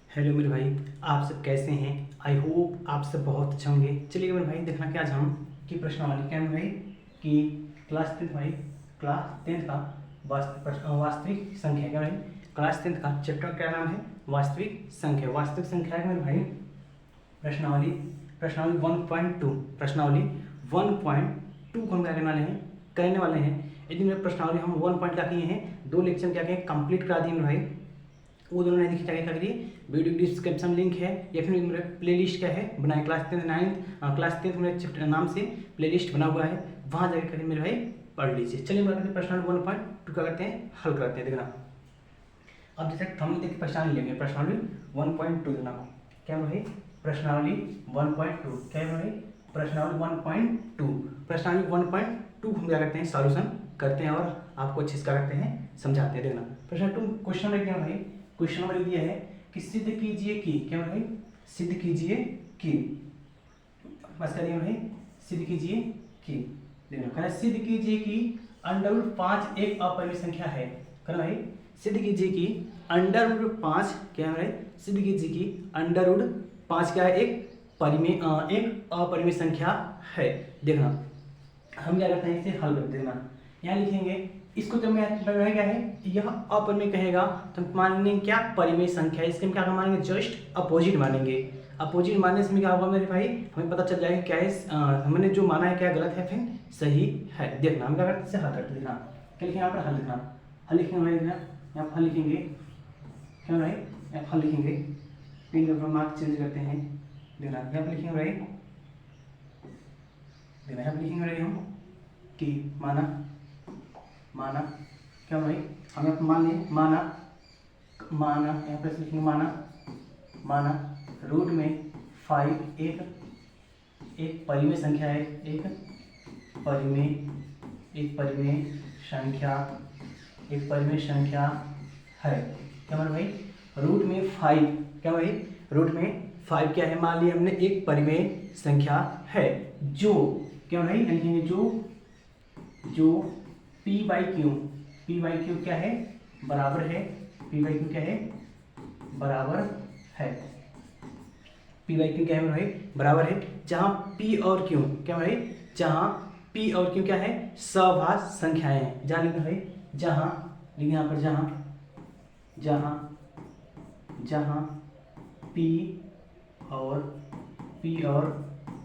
Hello मेरे भाई, आप सब कैसे हैं। आई होप आप सब बहुत अच्छे होंगे। चलिए मेरे भाई, देखना कि आज हम की प्रश्नावली क्या है मेरे भाई कि क्लास टेंथ भाई क्लास टेंथ का वास्तविक संख्या क्या भाई। क्लास टेंथ का चैप्टर क्या नाम है, वास्तविक संख्या। वास्तविक संख्या है मेरे भाई प्रश्नावली प्रश्नावली 1.2 प्रश्नावली 1.2 को हम क्या करने वाले हैं। यदि मेरे प्रश्नावली हम 1 पॉइंट क्या किए हैं, 2 लेक्चर में क्या किए कंप्लीट करा दिए मेरे भाई। वो दोनों नहीं दिखी क्या करिए, वीडियो डिस्क्रिप्शन लिंक है या फिर मेरा प्लेलिस्ट क्या है बनाए क्लास टेंथ क्लास टेंथ मेरे चैप्टर नाम से प्लेलिस्ट बना हुआ है, वहाँ जाकर करिए मेरे भाई पढ़ लीजिए। चलिए बात करते हैं प्रश्नावली 1.2 क्या करते हैं, हल करते हैं। देखना अब जैसे हम देख पहचान लेंगे प्रश्नावली 1.2 देखना क्या है भाई, प्रश्नावली 1.2 क्या है भाई, प्रश्नावली 1.2 प्रश्नावली 1.2 हम क्या करते हैं सॉल्यूशन करते हैं और आपको अच्छे से क्या करते हैं समझाते हैं। देखना प्रश्न 2 क्वेश्चन नंबर क्या भाई, क्वेश्चन नंबर दिया है कि सिद्ध कीजिए कि क्या भाई, सिद्ध कीजिए कि बस करिए भाई, सिद्ध कीजिए कि देखना कहना सिद्ध कीजिए कि अंडर रूट 5 एक अपरिमेय संख्या है। कहना भाई सिद्ध कीजिए कि अंडर रूट 5 क्या है, सिद्ध कीजिए कि अंडर रूट 5 क्या है, एक अपरिमेय संख्या है। देखना हम क्या करते हैं, इसे हल कर देना। यहाँ लिखेंगे इसको जब मैं क्या है, यह अपरिमेय कहेगा तो हम मानेंगे क्या, परिमेय संख्या। इसके हम क्या मानेंगे, जस्ट अपोजिट मानेंगे। अपोजिट मानने से क्या होगा मेरे भाई, हमें पता चल जाएगा क्या है हमने जो माना है क्या गलत है फिर सही है। देखना हम क्या करते हैं, इसे हल करते देखना क्या लिखेंगे यहाँ पर, हल लिखना। हल लिखेंगे भाई, यहाँ पर हल लिखेंगे क्या भाई, यहाँ हल लिखेंगे, पिन का मार्क चेंज करते हैं। देखना यहाँ पर लिखेंगे भाई, देखना यहाँ पर लिखेंगे भाई हम कि माना क्या भाई, हम यहाँ मान लें माना यहाँ पर लिखेंगे माना रूट में 5 एक परिमेय संख्या है, एक परिमेय संख्या है। क्या मतलब भाई, रूट में 5 क्या भाई, रूट में 5 क्या है, मान लिया हमने एक परिमेय संख्या है जो क्या भाई लिखेंगे जो p बाई क्यू क्या है, बराबर है, p बाई क्यू क्या है, बराबर है, p बाई क्यू क्या है भाई, बराबर है। जहाँ p और q क्या भाई, जहाँ p और q क्या है, सभाज्य संख्याएं हैं। जहाँ लिखना भाई, जहाँ लिखिए यहाँ पर, जहाँ p और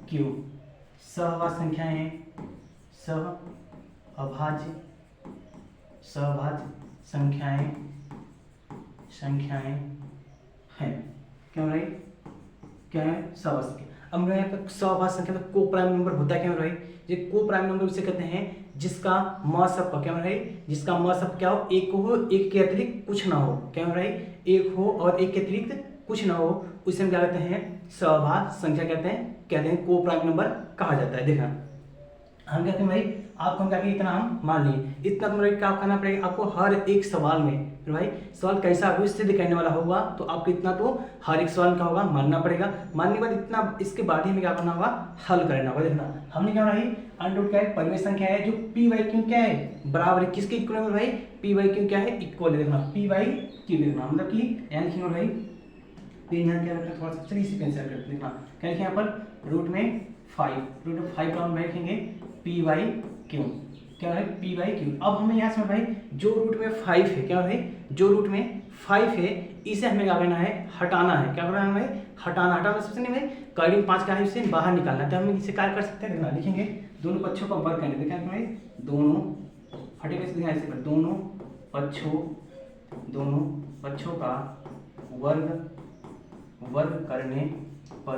q सहभाज्य संख्याएं हैं, सहभाज्य संख्याएं हैं। क्या भाई, क्या है, सहभाज्य संख्या। अब यहाँ पर सहभाज्य संख्या में को प्राइम नंबर होता है क्या भाई, ये को प्राइम नंबर उसे कहते हैं जिसका म सब क्या भाई, जिसका म सब क्या हो, एक हो, एक के अतिरिक्त कुछ ना हो। क्या भाई, एक हो और एक के अतिरिक्त कुछ ना हो, उसे हम क्या कहते हैं, सहभाज्य संख्या कहते हैं को प्राइम नंबर कहा जाता है। देखना हम कहते हैं भाई, आपको हम क्या कहें, इतना हम मान लिए, इतना तुम्हारा क्या करना पड़ेगा आपको हर एक सवाल में। फिर भाई सवाल कैसा होगा, सिद्ध करने वाला होगा तो आपको इतना तो हर एक सवाल का होगा मानना पड़ेगा। मानने के बाद इतना, इसके बाद ही हमें क्या करना होगा, हल करना होगा। देखना हमने क्या भाई, अंडर रूट क्या है, परिमेय संख्या है जो p बाई क्यू क्या है, बराबर है किसके इक्वल है भाई, p बाई क्यू क्या है, इक्वल है। देखना p बाई क्यू देखना मतलब कि यानी कि भाई पेन यहाँ क्या रखते हैं, थोड़ा सा चलिए इसी पेन से करते देखना क्या लिखे यहाँ पर, रूट में 5 का हम बैठेंगे p बाई क्यू क्या है, p बाई क्यू। अब हमें यहाँ से भाई जो रूट में 5 है क्या भाई, जो रूट में 5 है इसे हमें क्या करना है, हटाना है। क्या करना है भाई, हटाना सबसे नहीं भाई, कर्डिंग 5 का है इसे बाहर निकालना है। तो हम इसे क्या कर सकते हैं, देखना लिखेंगे दोनों पक्षों का वर्ग करने देखा भाई, दोनों हटेगा इसे ऐसे पर, दोनों पक्षों का वर्ग करने पर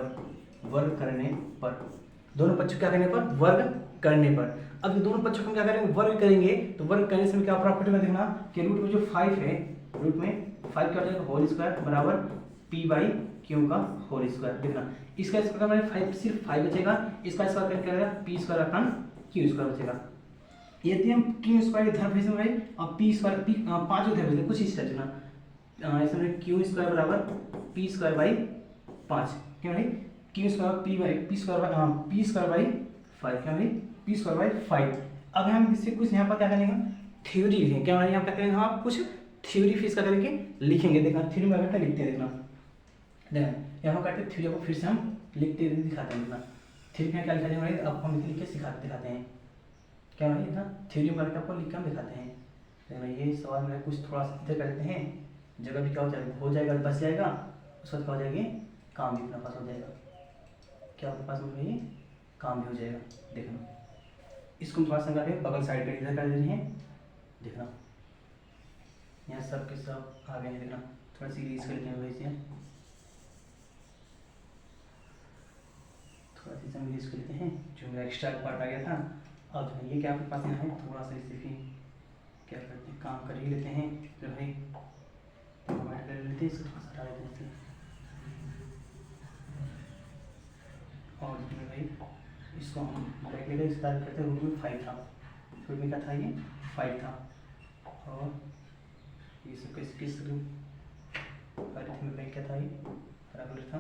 दोनों पक्षों क्या करने पर, वर्ग करने पर। अब दोनों पक्षों को क्या करेंगे, वर्ग करेंगे तो वर्ग करने से क्या प्रॉपर्टी में देखना कि रूट में जो 5 है, रूट में 5 क्या हो जाएगा, होल स्क्वायर बराबर p बाई क्यू का होल स्क्वायर। देखना इसका स्क्वायर का 5 सिर्फ 5 बचेगा, इसका स्क्वायर करके क्या जाएगा, p square upon q square बचेगा। यदि हम q स्क्वायर इधर भेज दें भाई और p स्क्वायर 5 उधर भेज दें, कुछ इस तरह ना, इसमें q स्क्वायर बराबर p स्क्वायर बाई 5 क्यों भाई, q square p square by 5 क्या भाई, p स्क्वायर बाई 5। अब हम इससे कुछ यहाँ पर क्या करेंगे, थ्योरी लिखेंगे। क्या भाई यहाँ क्या करेंगे, हम कुछ थ्योरी फीस का करके लिखेंगे। देखना थ्योरी में लिखते हैं, देखना देखना यहाँ करते थ्योरी को फिर से हम लिखते दिखाते हैं अपना थ्योरी में क्या लिखा जाएगा अब हम लिख के दिखाते हैं क्या भाई ना थ्योरी में करके आपको लिख के हम दिखाते हैं। देखना ये सवाल में कुछ थोड़ा सा इधर करते हैं जगह भी क्या हो जाएगा बच जाएगा उसके बाद क्या हो जाएगी काम भी अपने पास हो जाएगा क्या आपके पास में ये काम भी हो जाएगा। देखना इसको थोड़ा सा करके बगल साइड का इधर कर देते हैं। देखना यहाँ सब के सब आ गए हैं। देखना थोड़ा सी रीज करते हैं वैसे थोड़ा सी हम रीज करते हैं जो मेरा एक्स्ट्रा पार्ट आ गया था। अब ये क्या आपके पास यहाँ है थोड़ा सा इसे भी क्या करते हैं काम कर ही लेते हैं फिर भाई कमेंट कर लेते हैं इसको थोड़ा सा हटा देते हैं और भाई इसको हम ब्रैक लेकर स्टार्ट करते हैं रूट में 5 था रूट में क्या था ये 5 था और ये सब किस में क्या था ये हरा कलर था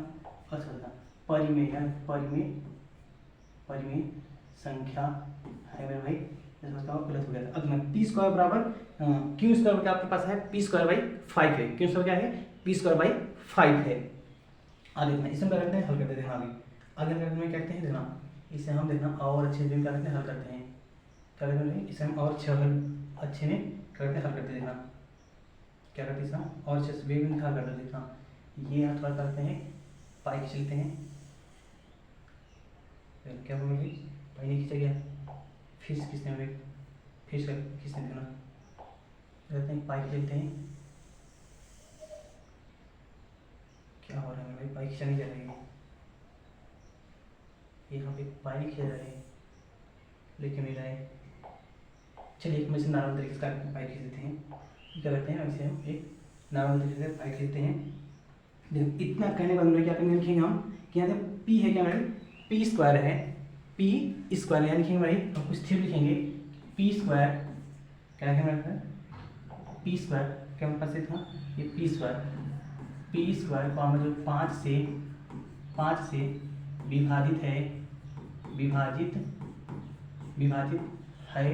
अच्छा था परिमेय है परिमेय संख्या है मेरे भाई गलत हो गया था। अब मैं पी स्क्वायर बराबर क्यू स्क्वायर क्या आपके पास है पी स्क्वायर बाई 5 है क्यू स्क्वायर क्या है पी स्क्वायर बाई 5 है। आगे देखना इसमें क्या करते हैं हल करते हैं आगे करते हैं क्या करते हैं देखना इसे हम देखना और अच्छे में क्या करते हैं हल करते हैं क्या करते हैं इसे हम और अच्छे में करते हल करते देखना क्या करते हैं इसे और अच्छे से वे में हल करते देखना ये हम थोड़ा करते हैं पाई खींचते हैं क्या बोलेंगे पाई नहीं खींचा गया फिर खींचते हैं फिर खींचते देखना करते हैं पाई खींचते हैं क्या हो रहा है भाई पाई खींचा नहीं जा रही है यहाँ पे पाई नहीं खींचा जा रही है लेकिन नहीं रहा है। चलिए एक में से नॉर्मल तरीके से पाई खींच देते हैं क्या करते हैं वैसे हम एक नॉर्मल तरीके से पाई खींचते हैं। देखो इतना कहने के बाद में क्या करेंगे लिखेंगे हम कि यहाँ से पी है क्या भाई पी स्क्वायर है पी स्क्वायर यहाँ लिखेंगे भाई हम कुछ थ्योरी लिखेंगे पी स्क्वायर क्या लिखेंगे पी स्क्वायर क्या मेरे पास था ये पी स्क्वायर को हम जो 5 से विभाजित है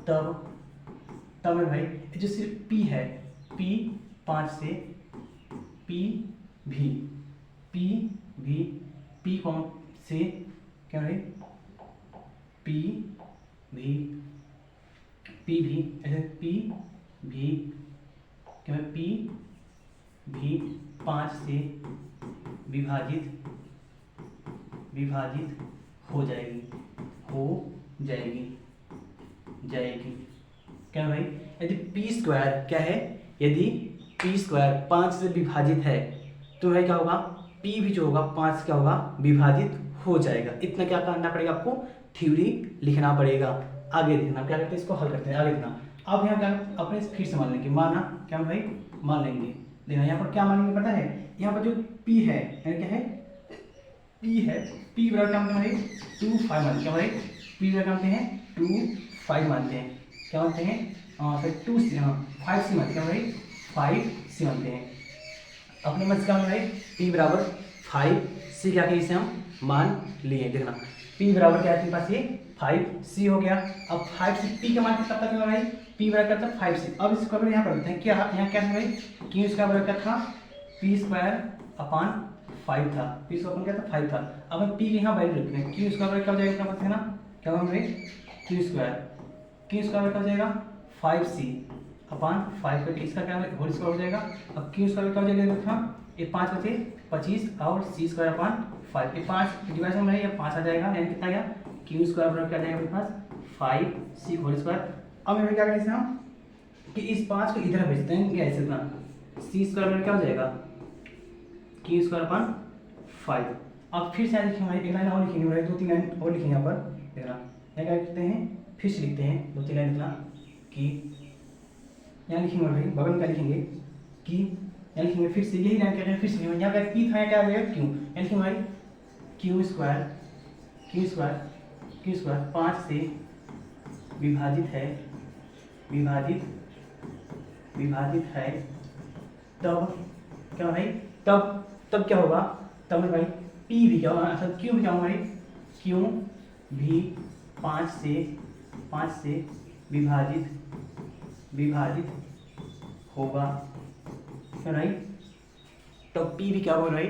तब है भाई जो सिर्फ p है p 5 से p कौन से क्या है p ऐसे p क्या है p 5 से विभाजित हो जाएगी क्या भाई यदि पी स्क्वायर क्या है यदि पी स्क्वायर 5 से विभाजित है तो भाई क्या होगा पी भी जो होगा 5 से क्या होगा विभाजित हो जाएगा। इतना क्या करना पड़ेगा आपको थ्योरी लिखना पड़ेगा। आगे देखना क्या करते हैं इसको हल करते हैं आगे देखना अब यहाँ क्या अपने फिर से मान लेंगे माना क्या भाई मान लेंगे। देखना यहाँ पर क्या मानेंगे पता है यहाँ पर जो p है क्या है p है p बराबर क्या मानते हैं 2 5 मानते हैं भाई p बराबर क्या मानते हैं 2 5 मानते हैं क्या मानते हैं सर 2 से 5 से मानते हैं भाई 5 से मानते हैं अपने मन से क्या मानते भाई p बराबर 5 से क्या इसे हम मान लिए। देखना p बराबर क्या है आपके पास ये 5c हो गया। अब 5 से p का मान कितना तक है भाई p बराबर क्या था 5c। अब इसको यहाँ पर देखते हैं क्या यहाँ क्या था भाई q इसका बराबर क्या था p स्क्वायर अपान 5 था p स्क्वायर क्या था 5 था। अब हम p के यहाँ वैल्यू रखते हैं q स्क्वायर क्या हो जाएगा अपना पता है ना क्या होगा भाई q स्क्वायर क्या हो जाएगा 5c अपान 5 करके इसका क्या होल स्क्वायर हो जाएगा। अब q स्क्वायर क्या हो जाएगा था ये 5 बचे 25 और c स्क्वायर अपान 5 ये 5 डिवाइड में है ये 5 आ जाएगा यानी कितना आ गया q स्क्वायर बराबर क्या आ जाएगा अपने पास 5c होल स्क्वायर। अब हमें क्या करेंगे हम कि इस 5 को इधर भेजते हैं क्या ऐसे इतना c स्क्वायर बराबर क्या हो जाएगा q स्क्वायर अपान 5। अब फिर से लिखेंगे भाई एक लाइन और लिखेंगे भाई 2-3 लाइन और लिखेंगे यहाँ पर देखना यहाँ क्या करते हैं फिर से लिखते हैं 2-3 लाइन लिखना कि यहाँ लिखेंगे भाई बगल में क्या लिखेंगे कि यहाँ लिखेंगे फिर से यही लाइन क्या फिर से यहाँ क्या p था क्या आ गया q यहाँ लिखेंगे भाई q स्क्वायर 5 से विभाजित है तब क्या भाई तब क्या होगा तब भाई p भी क्या होगा अर्थात q भी क्या होगा भाई q भी 5 से विभाजित होगा क्या भाई तो पी भी क्या होगा भाई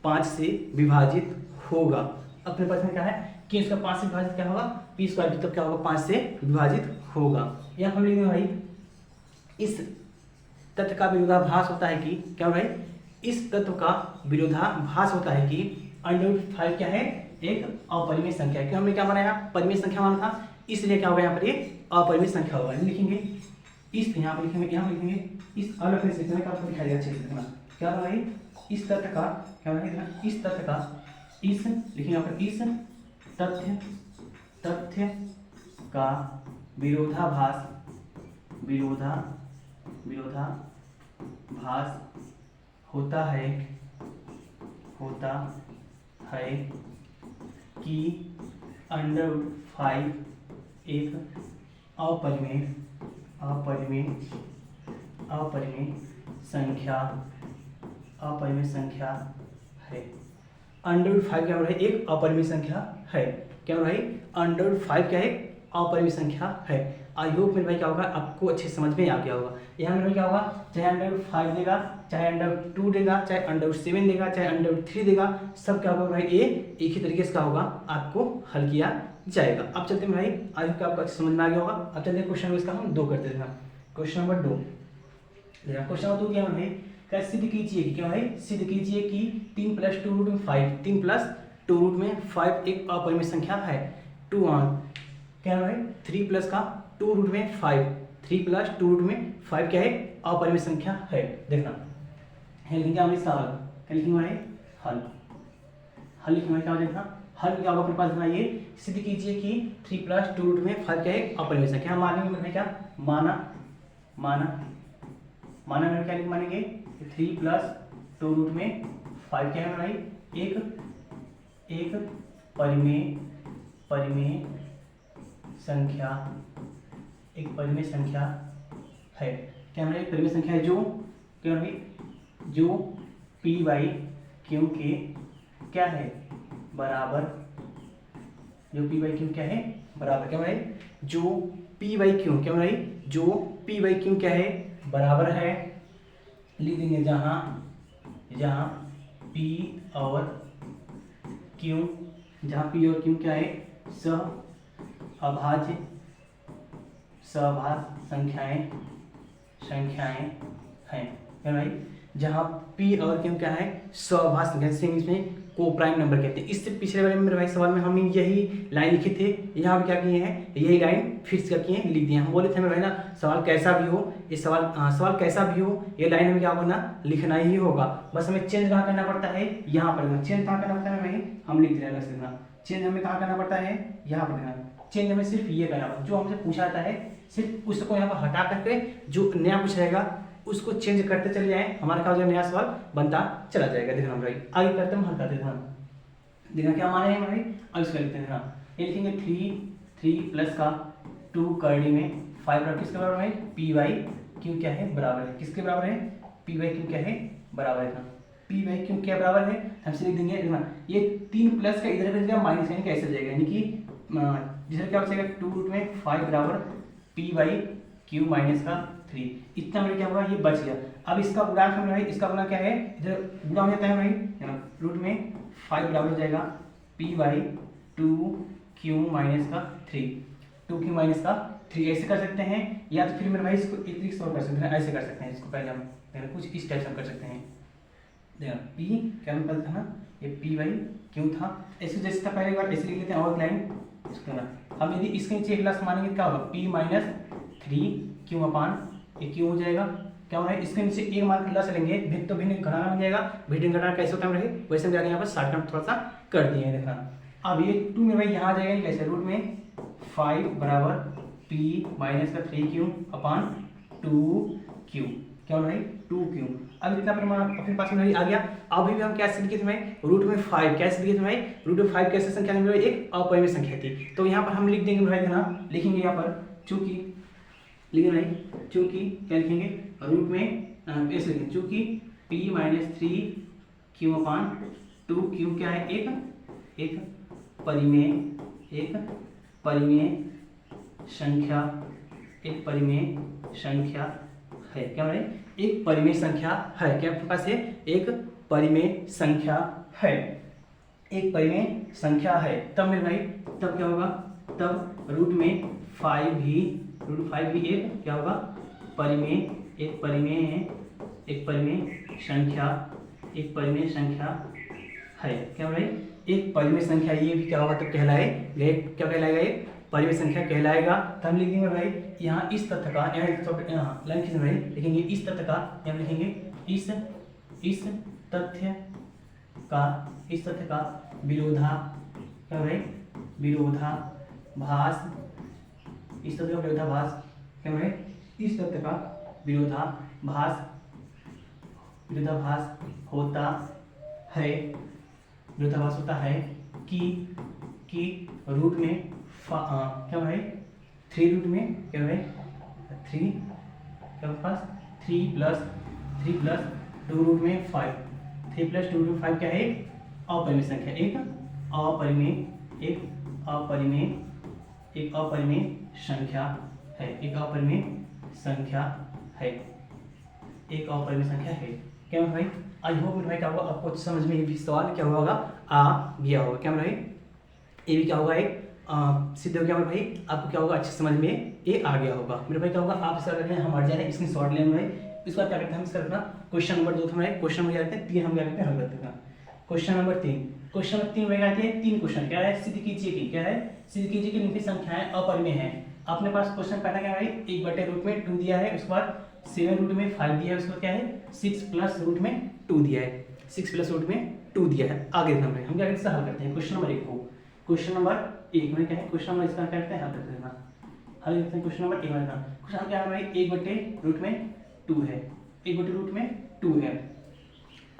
5 से विभाजित होगा। अपने पास में क्या है कि इसका 5 से विभाजित क्या होगा पी स्क्वायर भी, तब क्या होगा 5 से विभाजित होगा। या हम लिखेंगे भाई इस तथ्य का विरोधाभास होता है कि क्या भाई, इस तत्व का विरोधाभास होता है कि √5 क्या है एक अपरिमेय संख्या है। क्यों हमने क्या माना यहाँ परिमेय संख्या माना था, इसलिए क्या होगा यहाँ पर ये अपरिमेय संख्या होगा। लिखेंगे इस यहाँ पर लिखेंगे इस अलग से लिखने का आपको दिखाई देगा अच्छे से देखना क्या होगा भाई, इस तथ्य का क्या होगा इस तथ्य का इस लिखेंगे यहाँ पर इस तथ्य का विरोधाभास होता है कि √5 एक अपरिमेय संख्या है। √5 क्या हो रहा है एक अपरिमेय संख्या है। क्या हो रहा है √5 क्या है अपरिमेय संख्या है। आई होप मेरे भाई क्या होगा आपको अच्छे समझ में आ गया होगा। यहाँ मेरे भाई क्या होगा चाहे √5 देगा, चाहे √2 देगा, चाहे √7 देगा, चाहे √3 देगा, सब क्या होगा भाई ये एक ही तरीके से क्या होगा आपको हल किया जाएगा। अब चलते हैं भाई, आई होप आपको अच्छे समझ में आ गया होगा। अब चलते हैं क्वेश्चन इसका हम 2 करते हैं। क्वेश्चन नंबर 2 क्वेश्चन नंबर 2 क्या है क्या सिद्ध कीजिए कि क्या भाई सिद्ध कीजिए कि 3 + 2 √ 5 3 + 2 √ 5 एक अपरिमेय संख्या है। 2 क्या है भाई 3 + का 2 √ 5 3 + 2 √ 5 क्या है अपरिमेय संख्या है। देखना है लिखेंगे हम इसका हल, क्या लिखेंगे भाई हल लिखेंगे क्या देखना हल क्या होगा अपने पास देखना ये सिद्ध कीजिए कि 3 + 2 √ 5 क्या है अपरिमेय संख्या। हम मानेंगे मतलब क्या माना में क्या मानेंगे 3 + 2 √ 5 क्या है भाई एक परिमेय संख्या है। क्या हमारे परिमेय संख्या है जो क्या भाई जो p/q के क्या है बराबर, जो p/q क्या है बराबर, क्या भाई जो p/q क्या भाई जो p/q क्या है बराबर है। लिख देंगे जहाँ p और q क्या है सहअभाज्य संख्याएं हैं। क्या भाई जहाँ p और q क्या है सहअभाज्य संख्या, जिसे इंग्लिश में कोप्राइम नंबर कहते हैं। इससे पिछले वाले मेरे भाई सवाल में हमने यही लाइन लिखे थे, यहाँ पे क्या किए हैं यही लाइन फिर क्या किए लिख दिए। हम बोले थे मेरे भाई ना सवाल कैसा भी हो ये सवाल कैसा भी हो ये लाइन में क्या होगा लिखना ही होगा। बस हमें चेंज कहाँ करना पड़ता है यहाँ पर। चेंज कहाँ करना पड़ता है भाई हम लिख दे रहे हैं। चेंज हमें कहाँ करना पड़ता है यहाँ पर। चेंज हमें सिर्फ ये करना पड़ता है, जो हमसे पूछा जाता है सिर्फ उसको यहाँ पर हटा करके जो नया पूछा जाएगा उसको चेंज करते चले जाएं, हमारे क्या हो जाएगा नया सवाल बनता चला जाएगा। देखना भाई आगे करते हैं हल करते हैं। देखना क्या माने हैं भाई अब इसका लिखते हैं। ये लिखेंगे 3 + का 2 करड़ी में 5 बराबर किसके बराबर है p/q क्या है बराबर है, किसके बराबर है p/q क्या है बराबर है। p/q क्या बराबर है हमसे लिख देंगे। देखना ये 3 प्लस का इधर पे माइनस यानी कैसे जाएगा, यानी कि जिधर क्या बचेगा 2 √ 5 बराबर p/q माइनस का 3 इतना मेरे क्या होगा ये बच गया। अब इसका गुणा करना है, इसका गुणा क्या है इधर गुणा हो जाता है भाई √5 बराबर हो जाएगा p/2q माइनस का 3 2q माइनस का 3 ऐसे कर सकते हैं, या तो फिर मेरे भाई इसको एक तरीके से और कर सकते हैं, ऐसे कर सकते हैं। इसको पहले हम कुछ इस टाइप से हम कर सकते हैं। देखना p क्या मतलब था ना ये p/q था, ऐसे जैसे था पहले बार ऐसे लिख लेते हैं और लाइन इसको ना। अब यदि इसके नीचे एक क्लास मानेंगे क्या होगा p - 3q/, q हो जाएगा। क्या हो रहा है इसके नीचे एक मान क्लास लेंगे भिन्न तो भिन्न घटाना बन जाएगा। भिन्न घटाना कैसे होता है वैसे हम जाके यहाँ पर शॉर्टकट थोड़ा सा कर दिए हैं। देखना अब ये 2 में भाई यहाँ आ जाएगा कैसे √5 बराबर p - 3q/2q क्या हो रहा है 2q। अब इतना परिमाण अपने पास में आ गया। अभी भी हम क्या सिद्ध किए थे भाई √5 क्या सिद्ध किए थे भाई √5 कैसे संख्या में एक अपरिमेय संख्या थी। तो यहाँ पर हम लिख देंगे भाई देखना लिखेंगे यहाँ पर चूंकि लिखेंगे भाई चूंकि क्या लिखेंगे रूट में ऐसे लिखेंगे चूंकि p - 3q/2q क्या है एक परिमेय संख्या है। क्या है? एक परिमेय संख्या है। क्या आपके पास है? एक परिमेय संख्या है। एक परिमेय संख्या है। तब मेरे भाई तब क्या होगा? तब रूट में 5 भी एक क्या होगा? परिमेय संख्या है। क्या भाई? एक परिमेय संख्या ये भी क्या होगा? तब कहलाएगा, क्या कहलाएगा? ये परिमेय संख्या कहलाएगा। तो हम लिखेंगे भाई यहाँ इस तथ्य का, यहाँ लाइन खींचना भाई, लिखेंगे इस तथ्य का, यहाँ लिखेंगे इस तथ्य का क्या भाई? विरोधाभास, इस तथ्य का विरोधाभास, क्या भाई? इस तथ्य का विरोधाभास होता है कि रूट में क्या भाई? 3 रूट में क्या भाई? 3 क्या पास 3 प्लस 2 रूट में 5, 3 प्लस 2 रूट में 5 क्या है? अपरिमेय संख्या, एक अपरिमेय संख्या है। एक अपरिमेय संख्या है। क्या भाई? आई होप मेरे भाई क्या होगा? आपको समझ में ये भी सवाल क्या होगा? आ गया होगा। क्या भाई? ये भी क्या होगा? एक सिद्ध हो गया मेरे भाई। आपको क्या होगा? अच्छे समझ में ये आ गया होगा मेरे भाई। क्या होगा? आप इसका करते हैं, हम हट जा रहे हैं, इसकी शॉर्ट लेंगे भाई। इसका क्या करते हैं? हम इसका करना क्वेश्चन नंबर 2 हमारे क्वेश्चन नंबर क्या करते हैं? 3 हम क्या करते हैं? हल करते हैं। क्वेश्चन नंबर 3 में कहते हैं 3 क्वेश्चन क्या है? सिद्ध कीजिए कि क्या है? सिद्ध कीजिए कि निम्नलिखित संख्याएं अपरिमेय हैं। अपने पास क्वेश्चन पहला क्या है? 1/√2 दिया है, उसके बाद 7 रूट में 5 दिया है, उसके बाद क्या है? 6 प्लस रूट में 2 दिया है, 6 प्लस रूट में 2 दिया है। आगे देखना हम क्या करते हैं? हल करते हैं क्वेश्चन नंबर 1 को। क्वेश्चन नंबर 1 में क्या है? क्वेश्चन नंबर इसका करते हैं, हल करते हैं। हल करते हैं क्वेश्चन नंबर 1 में। क्वेश्चन क्या है भाई? 1/√2 है, 1/√2 है।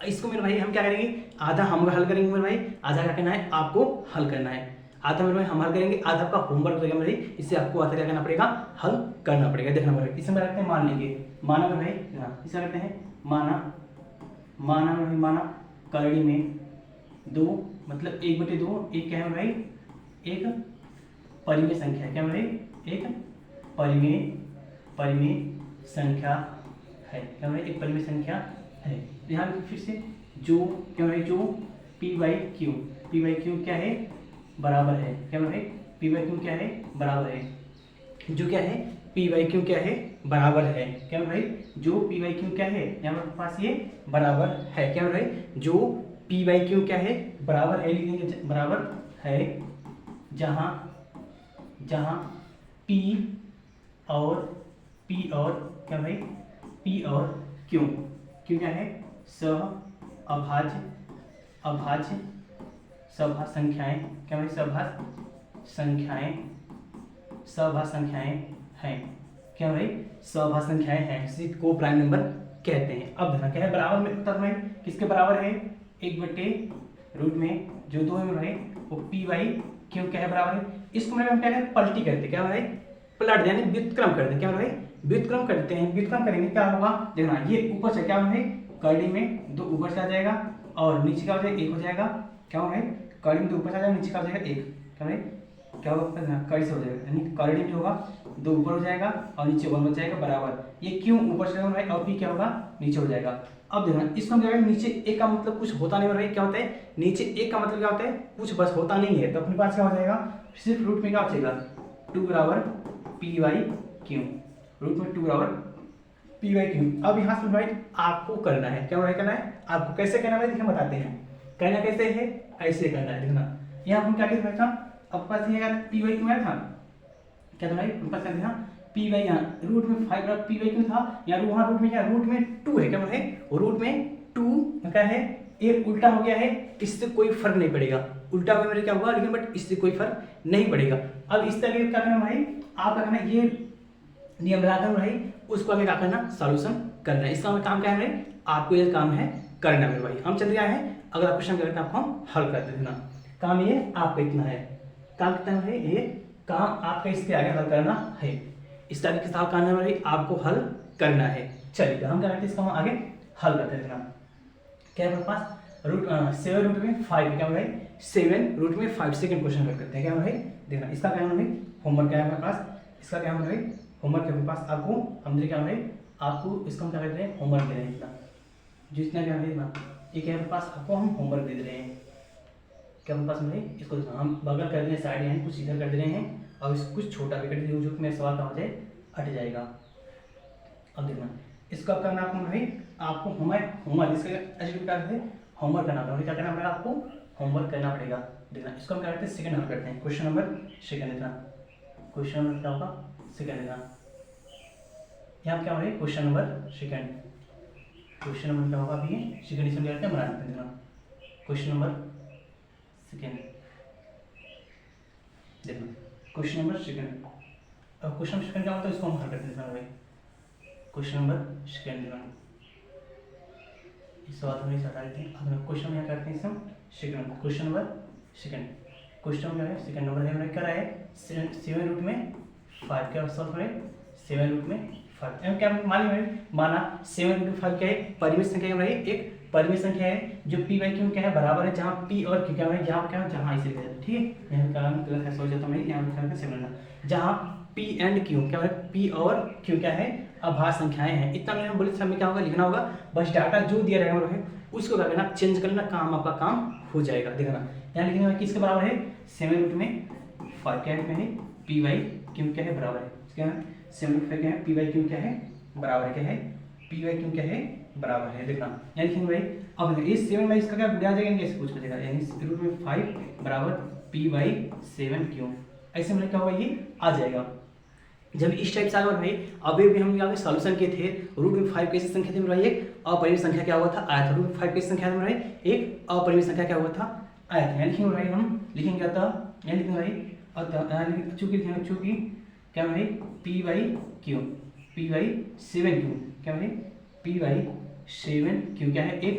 इसको मेरे भाई हम क्या करेंगे? आधा हम हल करेंगे मेरे भाई, आधा क्या करना है? आपको हल करना है। आधा मेरे भाई हम हल करेंगे, आधा आपका होमवर्क रहेगा मेरे भाई। इससे आपको आधा क्या करना पड़ेगा? हल करना पड़ेगा। देखना पड़ेगा। इसमें रखते हैं मान लेंगे, माना मेरे भाई, इसे करते हैं माना मेरे भाई, माना करड़ी में 2 मतलब 1/2, एक क्या है भाई? एक परिमेय संख्या। क्या भाई? एक परिमेय संख्या है। क्या भाई? एक परिमेय संख्या है। यहाँ फिर से जो क्या है? जो P/Q क्या है? बराबर है। क्या भाई? P/Q क्या है? बराबर है। जो क्या है? P/Q क्या है? बराबर है। क्या भाई? जो P/Q क्या है? यहाँ पर पास ये बराबर है। क्या भाई? जो P/Q क्या है? बराबर है, लिखेंगे बराबर है जहाँ P और क्या भाई? P और Q क्या है? अभाज्य संख्याएं। क्या भाई? सभाज्य संख्याएं हैं। क्या भाई? सभाज्य संख्याएं हैं, इसी को प्राइम नंबर कहते हैं। अब देखना क्या है? बराबर में उत्तर में किसके बराबर है? 1/√2 में जो 2 है भाई वो P/Q क्या है? बराबर है। इसको हम क्या करें? पलटी करते हैं। क्या भाई? पलट यानी व्युत्क्रम करते हैं। क्या भाई? व्युत्क्रम करते हैं। व्युत्क्रम करेंगे क्या होगा? देखना ये ऊपर से क्या है? कड़ी में 2 ऊपर से आ जाएगा और नीचे का हो जाएगा 1 हो जाएगा। क्या हो भाई? कड़ी में 2 ऊपर से आ जाएगा, नीचे का हो जाएगा 1। क्या भाई? क्या होगा? कड़ी से हो जाएगा, यानी कड़ी में जो होगा 2 ऊपर हो जाएगा और नीचे 1 हो जाएगा बराबर। ये क्यों ऊपर से भाई? और P क्या होगा? नीचे हो जाएगा। अब देखना इसको हम क्या करेंगे? नीचे 1 का मतलब कुछ होता नहीं भाई। क्या होता है? नीचे 1 का मतलब क्या होता है? कुछ बस होता नहीं है। तो अपने पास क्या हो जाएगा? सिर्फ रूट में क्या हो जाएगा? 2 बराबर P/Q, रूट में 2 बराबर P/Q। अब यहाँ से भाई आपको करना है। क्या भाई करना है? आपको कैसे करना है? देखिए बताते हैं। करना कैसे है? ऐसे करना है। देखना यहाँ हम क्या कहते था? अब पास ये P/Q है था, क्या था भाई? पास क्या था? P/, यहाँ रूट में 5 बराबर P/Q था, यहाँ वहाँ रूट में क्या? रूट में 2 है। क्या भाई? रूट में 2 क्या है? ये उल्टा हो गया है, इससे कोई फर्क नहीं पड़ेगा। उल्टा हुआ मेरे क्या हुआ? लेकिन बट इससे कोई फर्क नहीं पड़ेगा। अब इस तरह क्या करना भाई? आप क्या करना? ये नियम लगाकर भाई उसको आगे क्या करना? सॉल्यूशन करना है। इसका काम क्या है भाई? आपको ये काम है करना है भाई। हम चल रहे हैं, अगला क्वेश्चन करते हैं, आपको हम हल कर देना। काम ये आपका इतना है, काम कितना है? ये काम आपका इसके आगे हल करना है। इस तरह के साथ करना है भाई, आपको हल करना है। चलिए हम क्या करते हैं? इसका हम आगे हल करते हैं। क्या है पास? 7 रूट में 5 क्या भाई? 7 रूट में 5 सेकंड क्वेश्चन करते हैं। क्या भाई? देखना इसका क्या है भाई? होमवर्क क्या है हमारे पास? इसका क्या है भाई? होमवर्क के पास आपको हम क्या भाई आपको इसको हम क्या कर रहे हैं, होमवर्क दे रहे हैं इतना, जितना क्या है इतना, एक है अपने पास, आपको हम होमवर्क दे रहे हैं, क्या अपने पास में इसको हम बगल कर दें, साइड यानी कुछ इधर कर दे रहे हैं, और इसको कुछ छोटा भी कर दे, जो मेरा सवाल कहाँ हो जाए, हट जाएगा। अब देखना इसको अब करना आपको भाई, आपको होमवर्क इसका क्या है, होमवर्क करना पड़ेगा, क्या करना पड़ेगा आपको, होमवर्क करना पड़ेगा। देखना इसको हम क्या करते हैं, सेकंड नंबर करते हैं, क्वेश्चन नंबर सेकंड देखना, क्वेश्चन नंबर क्या होगा, सेकंड देखना, यहाँ क्या होगा, question number second, question number क्या होगा अभी सेकंड, इसमें क्या करते हैं बना देते हैं। देखना क्वेश्चन नंबर सेकंड, देखना क्वेश्चन नंबर सेकंड, अब क्वेश्चन नंबर सेकंड क्या होता है, इसको हम हल करते हैं भाई, क्वेश्चन नंबर सेकंड देखना, इस सवाल में हटा देते हैं। अब क्वेश्चन में क्या करते हैं, हम second, question number second, question क्या है, सेकंड नंबर है, क्या है 7 रूट में 5, क्या सॉल्व करें 7 रूट में 5, एम क्या माना 7 रूट में 5 क्या है, परिमित संख्या है, एक परिमित संख्या है जो p बाई क्यू क्या है बराबर है, जहाँ p और q क्या है, यहाँ क्या है, जहाँ इसे लिखा जाता है, ठीक है, यहाँ कारण गलत है, सोच जाता हूँ, यहाँ लिखा है 7, जहाँ p एंड q क्या है, p और q क्या है, अभाज्य संख्याएं हैं। इतना मैंने बोले समय क्या होगा, लिखना होगा, बस डाटा जो दिया रहेगा है उसको क्या करना, चेंज कर लेना, काम आपका काम हो जाएगा। देखना यहाँ लिखने में किसके बराबर है, 7 रूट में 5 क्या है, p बाई क्यू क्या है बराबर है, क्या है 7 रूट 5 क्या है, p बाई क्यू क्या है बराबर है, क्या है p बाई क्यू क्या है बराबर है। देखना यहाँ लिखेंगे भाई, अब इस 7 में इसका क्या आ जाएगा, ऐसे कुछ बचेगा, यानी रूट में 5 बराबर p बाई 7 क्यू, ऐसे में क्या होगा, ये आ जाएगा। जब इस टाइप से आगे भाई, अभी भी हम यहाँ पे सॉल्यूशन किए थे, रूट में 5 कैसी संख्या थी मेरा, एक अपरिमित संख्या क्या हुआ था, आया था, रूट में 5 कैसी संख्या था मेरा, एक अपरिमित संख्या क्या हुआ था, आया था। यहाँ लिखेंगे भाई, हम लिखेंगे क्या था, यहाँ लिखेंगे भाई, चूंकि क्या भाई p by Q, p by 7 Q, क्या भाई p बाई 7 क्यू क्या है, एक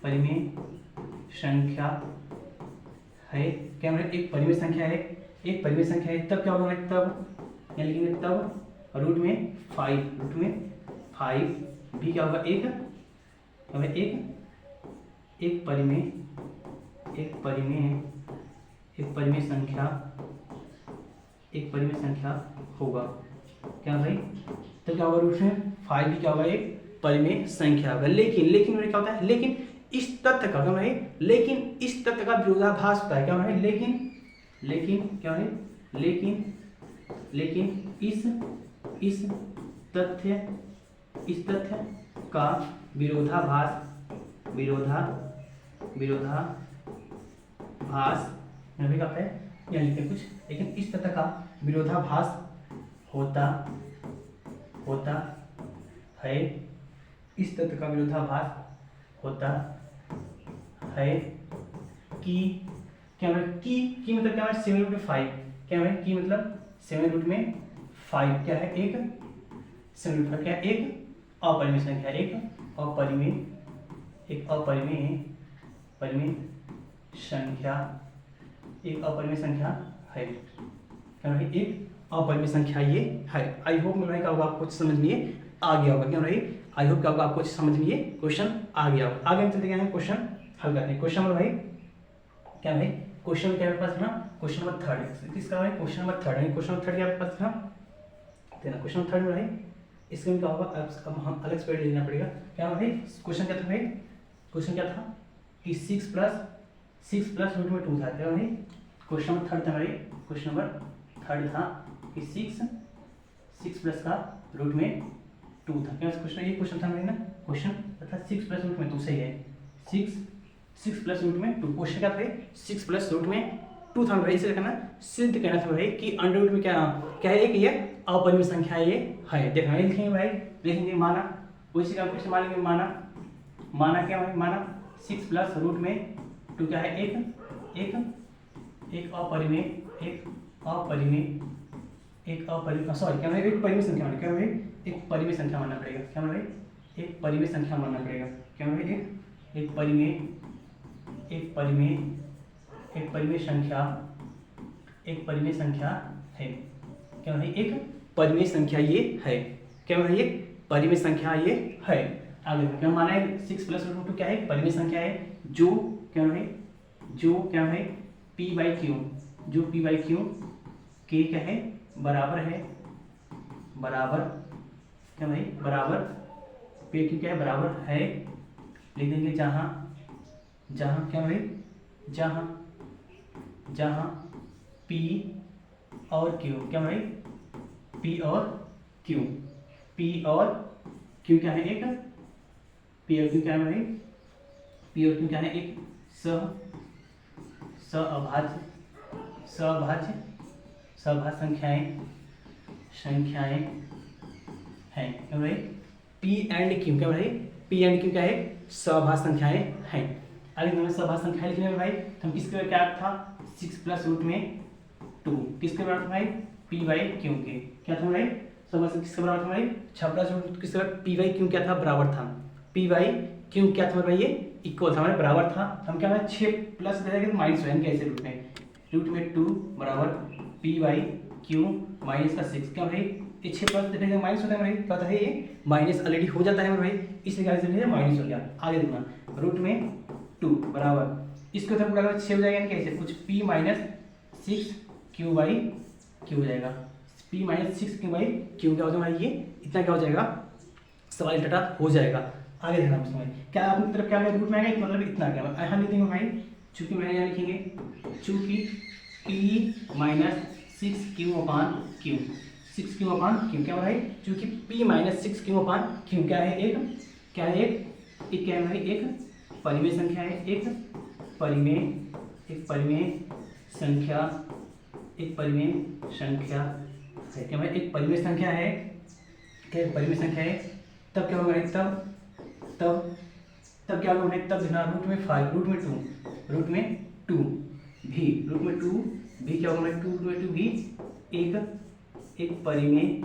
परिमेय संख्या है, क्या मतलब एक परिमेय संख्या है, एक परिमेय संख्या है, तब क्या होगा, तब यहाँ लिखेंगे, तब रूट में 5 भी क्या होगा, एक परिमेय संख्या होगा, क्या भाई, तो क्या होगा, रूट में 5 भी क्या होगा, एक परिमेय संख्या होगा। लेकिन क्या होता है, लेकिन इस तथ्य का क्या है, लेकिन इस तथ्य का विरोधाभास होता है, क्या है, लेकिन क्या है, लेकिन इस तथ्य का विरोधाभास नहीं कहते हैं, यहाँ लिखते हैं कुछ, लेकिन इस तथ्य का विरोधाभास होता है, इस तथ्य का विरोधाभास होता है कि क्या मतलब की मतलब क्या है, 7 रूट में 5 क्या है, की मतलब 7 रूट में 5 क्या है, एक 7 रूट 5 क्या है, एक अपरिमेय संख्या, एक अपरिमेय संख्या है, क्या है, एक अपरिमेय संख्या ये है। आई होप मेरा क्या होगा, आपको समझ में आ गया होगा, क्या भाई, आई होप क्या होगा, आपको समझ में ये क्वेश्चन आ गया होगा। आगे हम चलते हैं, क्वेश्चन हल करते हैं। क्वेश्चन नंबर भाई क्या भाई, क्वेश्चन क्या मेरे पास ना, क्वेश्चन नंबर 3 किसका है, क्वेश्चन नंबर 3 है, क्वेश्चन नंबर 3 क्या मेरे पास था, देना क्वेश्चन नंबर 3 में भाई, इसमें क्या होगा, अब हम अलग से लेना पड़ेगा। क्या भाई क्वेश्चन क्या था भाई, क्वेश्चन क्या था कि 6 प्लस रूट में 2 था, क्या भाई क्वेश्चन नंबर 3 था भाई, क्वेश्चन नंबर 3 था कि 6 प्लस का रूट में 2 था, क्या क्वेश्चन, ये क्वेश्चन था ना, क्वेश्चन तथा 6 प्लस रूट में 2 सही है, 6 प्लस रूट में 2, क्वेश्चन क्या था 6 प्लस रूट में 2 था भाई, इसे कहना सिद्ध कहना था भाई कि अंडर रूट में क्या है कि ये अपरिमेय संख्या ये है। देखना लिखेंगे भाई, लिखेंगे माना, उसी का क्वेश्चन मानेंगे, माना क्या भाई, माना 6 प्लस रूट में 2 क्या है, एक अपरिमेय सॉरी क्या एक परिमेय संख्या माना, क्या भाई एक परिमेय संख्या मानना पड़ेगा, क्या भाई एक परिमेय संख्या मानना पड़ेगा, क्या भाई एक परिमेय संख्या है, क्या भाई एक परिमेय संख्या ये है, क्या भाई एक परिमेय संख्या ये है। आगे क्या माना है, 6 प्लस रूट 2 क्या है, परिमेय संख्या है, जो क्या है p बाई क्यू, जो p बाई क्यू के क्या है बराबर है, बराबर क्या भाई, बराबर पे क्यू क्या है, बराबर है, लिख देंगे जहाँ जहाँ क्या भाई, जहाँ जहाँ पी और क्यू क्या भाई, पी और क्यू, पी और क्यू क्या है एक, पी और क्यू क्या है भाई, पी और क्यू क्या है एक सअभाज्य सअभाज्य सअभाज्य संख्याएं हैं क्या भाई, पी एंड क्यू क्या भाई, पी एंड क्यू क्या है, सअभाज्य संख्याएं हैं। अगर हमें सअभाज्य संख्याएं लिखने में भाई तो हम किसके क्या था, 6 प्लस रूट में 2 किसके बराबर था भाई, पी बाई क्यू के क्या था भाई, सअभाज्य किसके बराबर था भाई, 6 प्लस रूट किसके बराबर, पी बाई क्यू क्या था, बराबर था, पी बाई क्यू क्या था भाई, ये इक्वल था हमारे, बराबर था। हम क्या भाई 6 प्लस रहेगा तो माइनस हो जाएंगे ऐसे रूट में 2 बराबर पी बाई क्यू माइनस का 6 क्या भाई, ये 6 प्लस देखिए माइनस होता है भाई, पता है ये माइनस ऑलरेडी हो जाता है भाई, इसलिए क्या से माइनस हो गया। आगे देखना रूट में 2 बराबर इसको तो पूरा 6 हो जाएगा कैसे, कुछ p minus 6 Q by Q हो जाएगा, p minus 6 Q by Q क्या हो जाएगा, ये इतना क्या हो जाएगा, सवाल डाटा हो जाएगा। आगे देखना उसमें क्या अपनी तरफ क्या रूट में आएगा, मतलब इतना क्या यहाँ लिख देंगे भाई, चूंकि मैं यहाँ लिखेंगे चूंकि p माइनस 6 क्यू अपान क्यू, 6 क्यू अपान क्यू क्या भाई, चूंकि p माइनस 6 क्यू अपान क्यू क्या है एक, क्या है एक क्या है भाई, एक परिमेय संख्या है, एक परिमेय संख्या, एक परिमेय संख्या है क्या भाई, एक परिमेय संख्या है क्या, परिमेय संख्या है। तब क्या होगा, तब क्या होगा, तब देखना रूट में 5 रूट में 2 रूट में 2 भी, रूट में 2 भी क्या होगा, 2 में 2 भी एक परिमेय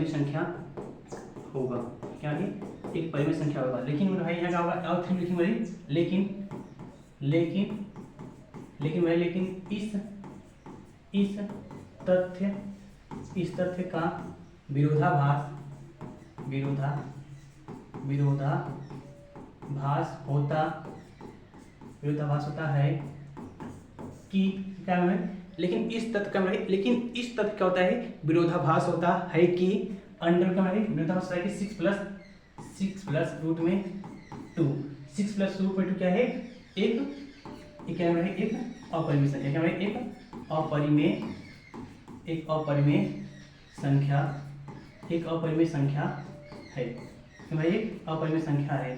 संख्या होगा क्या है, एक परिमेय संख्या होगा। लेकिन भाई यहाँ क्या होगा, और 3 लिखेंगे भाई, लेकिन इस तथ्य का विरोधाभास होता है कि क्या है, लेकिन इस तथ्य क्या होता है, विरोधाभास होता है कि अंडर का विरोधाभास है कि 6 प्लस रूट में 2 6 प्लस रूट में 2 क्या है, एक क्या है, एक अपरिमेय संख्या क्या है, एक अपरिमेय संख्या है कि भाई, एक अपरिमेय संख्या है,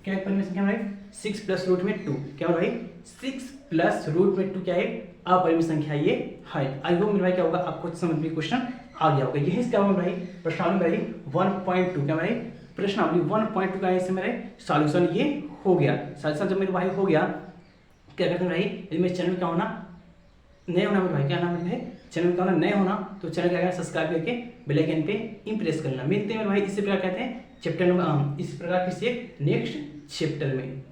क्या एक परिमेय संख्या भाई, 6 प्लस रूट में 2 क्या भाई, 6 प्लस रूट में 2 क्या है, अपरिमेय संख्या ये है। आई होप मेरे भाई क्या होगा, आपको समझ में क्वेश्चन आ गया होगा। यही क्या होगा भाई, प्रश्नावली भाई 1.2 क्या भाई, प्रश्नावली 1.2 का ऐसे मेरे सॉल्यूशन ये हो गया। सॉल्यूशन जब मेरे भाई हो गया, क्या करते हैं भाई, यदि मेरे चैनल क्या होना, नए होना मेरे भाई, क्या नाम है चैनल का होना, नए होना तो चैनल क्या करना, सब्सक्राइब करके बेल आइकन पे इम्प्रेस करना। मिलते हैं मेरे भाई इसी प्रकार कहते हैं चैप्टर नंबर इस प्रकार किसी नेक्स्ट चैप्टर में।